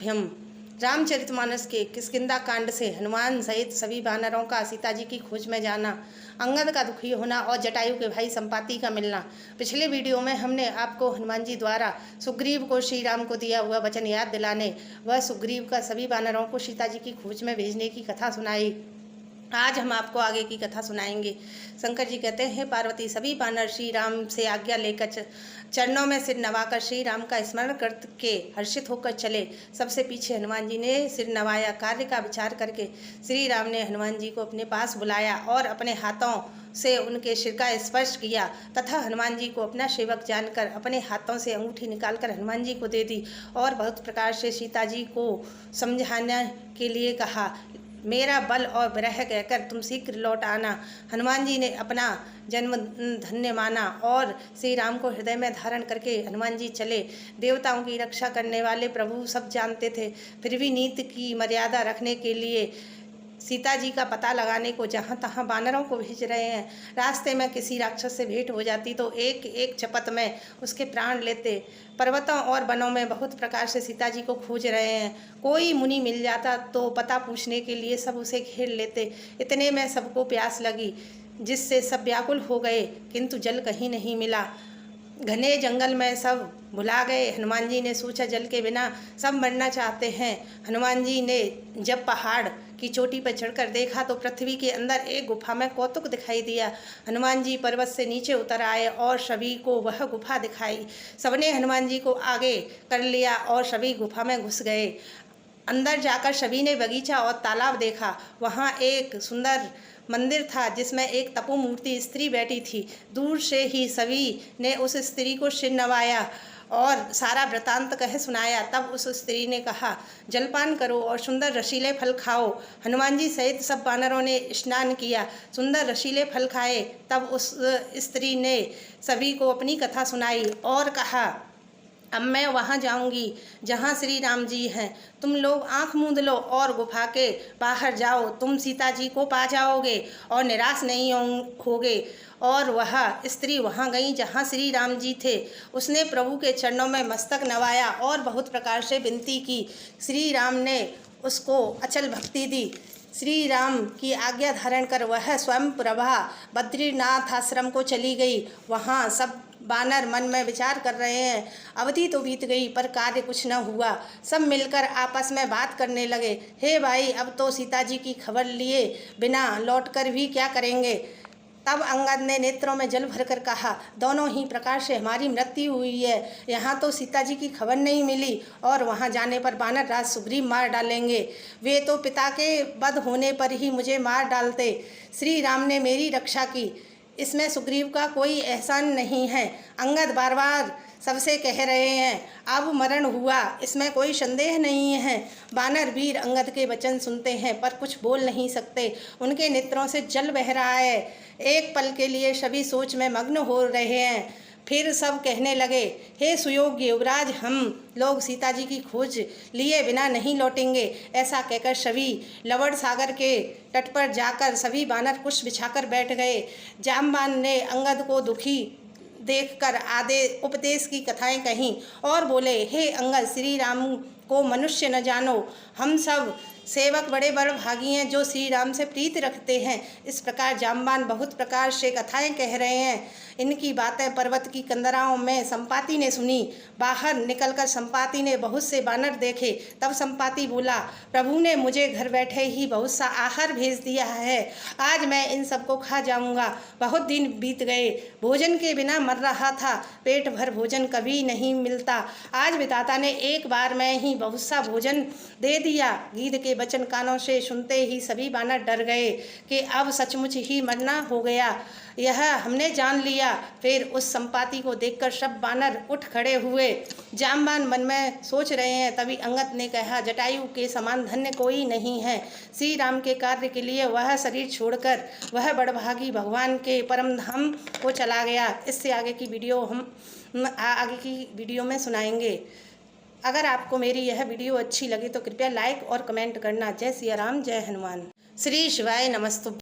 हम रामचरितमानस के किष्किंधा कांड से हनुमान सहित सभी वानरों का सीता जी की खोज में जाना, अंगद का दुखी होना और जटायु के भाई संपाति का मिलना। पिछले वीडियो में हमने आपको हनुमान जी द्वारा सुग्रीव को श्री राम को दिया हुआ वचन याद दिलाने व सुग्रीव का सभी वानरों को सीता जी की खोज में भेजने की कथा सुनाई। आज हम आपको आगे की कथा सुनाएंगे। शंकर जी कहते हैं, पार्वती सभी वानर श्री राम से आज्ञा लेकर चरणों में सिर नवाकर श्री राम का स्मरण करके हर्षित होकर चले। सबसे पीछे हनुमान जी ने सिर नवाया। कार्य का विचार करके श्री राम ने हनुमान जी को अपने पास बुलाया और अपने हाथों से उनके सिर का स्पर्श किया तथा हनुमान जी को अपना सेवक जानकर अपने हाथों से अंगूठी निकालकर हनुमान जी को दे दी और बहुत प्रकार से सीता जी को समझाने के लिए कहा। मेरा बल और विरह कहकर तुम शीघ्र लौट आना। हनुमान जी ने अपना जन्म धन्य माना और श्री राम को हृदय में धारण करके हनुमान जी चले। देवताओं की रक्षा करने वाले प्रभु सब जानते थे, फिर भी नीति की मर्यादा रखने के लिए सीता जी का पता लगाने को जहाँ तहाँ वानरों को भेज रहे हैं। रास्ते में किसी राक्षस से भेंट हो जाती तो एक एक झपत में उसके प्राण लेते। पर्वतों और वनों में बहुत प्रकार से सीता जी को खोज रहे हैं। कोई मुनि मिल जाता तो पता पूछने के लिए सब उसे घेर लेते। इतने में सबको प्यास लगी, जिससे सब व्याकुल हो गए, किंतु जल कहीं नहीं मिला। घने जंगल में सब भुला गए। हनुमान जी ने सोचा जल के बिना सब मरना चाहते हैं। हनुमान जी ने जब पहाड़ की चोटी पर चढ़कर देखा तो पृथ्वी के अंदर एक गुफा में कौतुक दिखाई दिया। हनुमान जी पर्वत से नीचे उतर आए और सभी को वह गुफा दिखाई। सबने हनुमान जी को आगे कर लिया और सभी गुफा में घुस गए। अंदर जाकर सभी ने बगीचा और तालाब देखा। वहाँ एक सुंदर मंदिर था जिसमें एक तपो मूर्ति स्त्री बैठी थी। दूर से ही सभी ने उस स्त्री को सिर नवाया और सारा वृतांत कह सुनाया। तब उस स्त्री ने कहा, जलपान करो और सुंदर रसीले फल खाओ। हनुमान जी सहित सब वानरों ने स्नान किया, सुंदर रसीले फल खाए। तब उस स्त्री ने सभी को अपनी कथा सुनाई और कहा, अब मैं वहाँ जाऊँगी जहाँ श्री राम जी हैं। तुम लोग आँख मूंद लो और गुफा के बाहर जाओ, तुम सीता जी को पा जाओगे और निराश नहीं होगे। और वह स्त्री वहाँ गई जहाँ श्री राम जी थे। उसने प्रभु के चरणों में मस्तक नवाया और बहुत प्रकार से विनती की। श्री राम ने उसको अचल भक्ति दी। श्री राम की आज्ञा धारण कर वह स्वयं प्रभा बद्रीनाथ आश्रम को चली गई। वहाँ सब वानर मन में विचार कर रहे हैं। अवधि तो बीत गई पर कार्य कुछ न हुआ। सब मिलकर आपस में बात करने लगे, हे भाई, अब तो सीता जी की खबर लिए बिना लौटकर भी क्या करेंगे। तब अंगद ने नेत्रों में जल भरकर कहा, दोनों ही प्रकार से हमारी मृत्यु हुई है। यहाँ तो सीता जी की खबर नहीं मिली और वहाँ जाने पर वानर राज सुग्रीव मार डालेंगे। वे तो पिता के वध होने पर ही मुझे मार डालते। श्री राम ने मेरी रक्षा की, इसमें सुग्रीव का कोई एहसान नहीं है। अंगद बार बार सबसे कह रहे हैं, अब मरण हुआ, इसमें कोई संदेह नहीं है। वानर वीर अंगद के वचन सुनते हैं पर कुछ बोल नहीं सकते। उनके नेत्रों से जल बह रहा है। एक पल के लिए सभी सोच में मग्न हो रहे हैं। फिर सब कहने लगे, हे सुयोग्य युवराज, हम लोग सीता जी की खोज लिए बिना नहीं लौटेंगे। ऐसा कहकर सभी लवण सागर के तट पर जाकर सभी वानर कुश बिछाकर बैठ गए। जामवान ने अंगद को दुखी देखकर आधे उपदेश की कथाएं कहीं और बोले, हे अंगद, श्री राम को मनुष्य न जानो। हम सब सेवक बड़े भागी हैं जो श्री राम से प्रीत रखते हैं। इस प्रकार जामवान बहुत प्रकार से कथाएं कह रहे हैं। इनकी बातें पर्वत की कंदराओं में संपाति ने सुनी। बाहर निकलकर संपाति ने बहुत से वानर देखे। तब संपाति बोला, प्रभु ने मुझे घर बैठे ही बहुत सा आहार भेज दिया है। आज मैं इन सबको खा जाऊंगा। बहुत दिन बीत गए, भोजन के बिना मर रहा था। पेट भर भोजन कभी नहीं मिलता। आज विधाता ने एक बार में ही बहुत सा भोजन दे दिया। गीध के वचन कानों से सुनते ही सभी वानर डर गए कि अब सचमुच ही मरना हो गया। यह हमने जान लिया। फिर उस संपाति को देखकर सब वानर उठ खड़े हुए। जामवान मन में सोच रहे हैं। तभी अंगद ने कहा, जटायु के समान धन्य कोई नहीं है। श्री राम के कार्य के लिए वह शरीर छोड़कर वह बड़भागी भगवान के परम धाम को चला गया। इससे आगे की वीडियो हम आगे की वीडियो में सुनाएंगे। अगर आपको मेरी यह वीडियो अच्छी लगी तो कृपया लाइक और कमेंट करना। जय सिया राम, जय हनुमान। श्री शिवाय नमस्तुभ्यं।